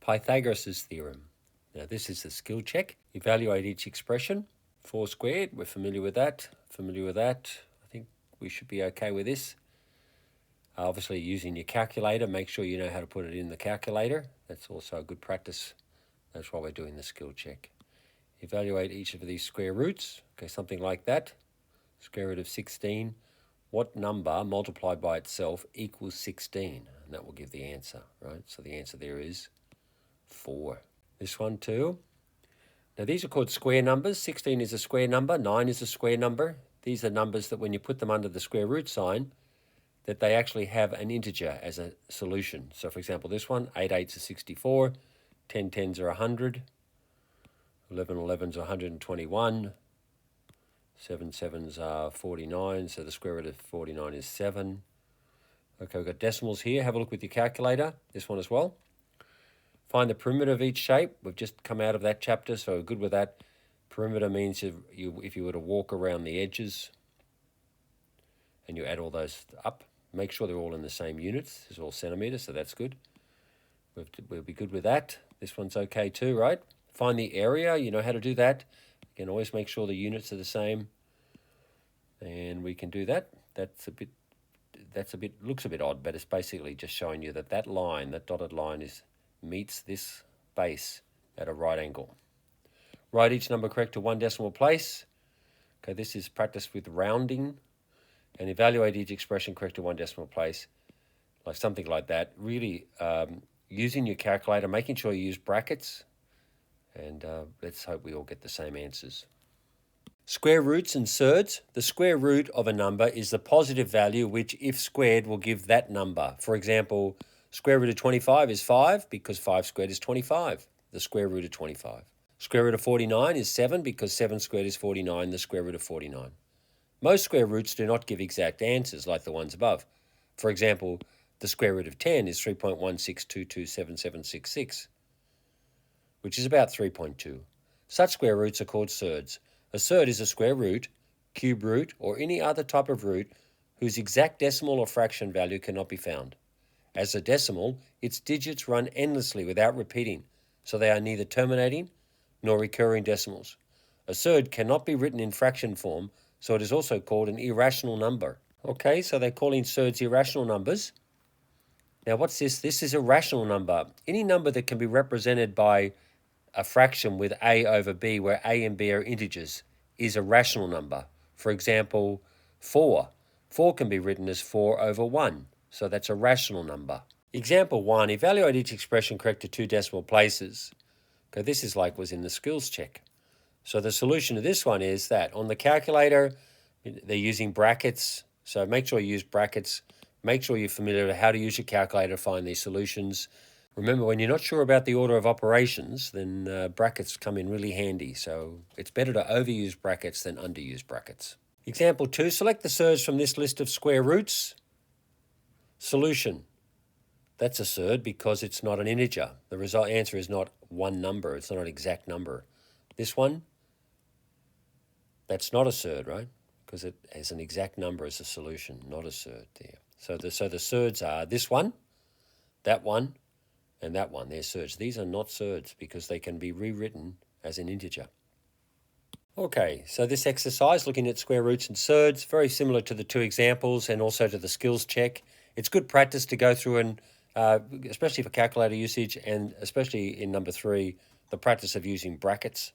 Pythagoras' theorem. Now this is the skill check. Evaluate each expression. 4 squared, we're familiar with that. I think we should be okay with this. Obviously using your calculator, make sure you know how to put it in the calculator. That's also a good practice. That's why we're doing the skill check. Evaluate each of these square roots. Okay, something like that. Square root of 16. What number multiplied by itself equals 16? And that will give the answer, right? So the answer there is 4. This one too. Now these are called square numbers. 16 is a square number. 9 is a square number. These are numbers that when you put them under the square root sign, that they actually have an integer as a solution. So for example, this one, 8 8s are 64, 10 10s are 100, 11 11s are 121, 7 7s are 49, so the square root of 49 is 7. Okay, we've got decimals here. Have a look with your calculator, this one as well. Find the perimeter of each shape. We've just come out of that chapter, so we're good with that. Perimeter means if you were to walk around the edges and you add all those up, make sure they're all in the same units. It's all centimetres, so that's good. We'll be good with that. This one's okay too, right? Find the area. You know how to do that. You can always make sure the units are the same. And we can do that. Looks a bit odd, but it's basically just showing you that line, that dotted line meets this base at a right angle. Write each number correct to 1 decimal place. Okay, this is practice with rounding. And evaluate each expression correct to 1 decimal place, like something like that. Really using your calculator, making sure you use brackets, and let's hope we all get the same answers. Square roots and surds. The square root of a number is the positive value which, if squared, will give that number. For example, square root of 25 is 5 because 5 squared is 25, the square root of 25. Square root of 49 is 7 because 7 squared is 49, the square root of 49. Most square roots do not give exact answers like the ones above. For example, the square root of 10 is 3.16227766, which is about 3.2. Such square roots are called surds. A surd is a square root, cube root, or any other type of root whose exact decimal or fraction value cannot be found. As a decimal, its digits run endlessly without repeating, so they are neither terminating nor recurring decimals. A surd cannot be written in fraction form, so it is also called an irrational number. Okay, so they're calling surds irrational numbers. Now what's this? This is a rational number. Any number that can be represented by a fraction with a over b, where a and b are integers, is a rational number. For example, 4. 4 can be written as 4 over 1, so that's a rational number. Example 1, evaluate each expression correct to 2 decimal places. Okay, this is like was in the skills check. So the solution to this one is that on the calculator, they're using brackets. So make sure you use brackets. Make sure you're familiar with how to use your calculator to find these solutions. Remember, when you're not sure about the order of operations, then brackets come in really handy. So it's better to overuse brackets than underuse brackets. Example 2, select the surds from this list of square roots. Solution. That's a surd because it's not an integer. The result answer is not one number. It's not an exact number. This one, that's not a surd, right? Because it has an exact number as a solution, not a surd there. So the surds are this one, and that one. They're surds. These are not surds because they can be rewritten as an integer. Okay, so this exercise, looking at square roots and surds, very similar to the 2 examples and also to the skills check. It's good practice to go through and, especially for calculator usage, and especially in number 3, the practice of using brackets.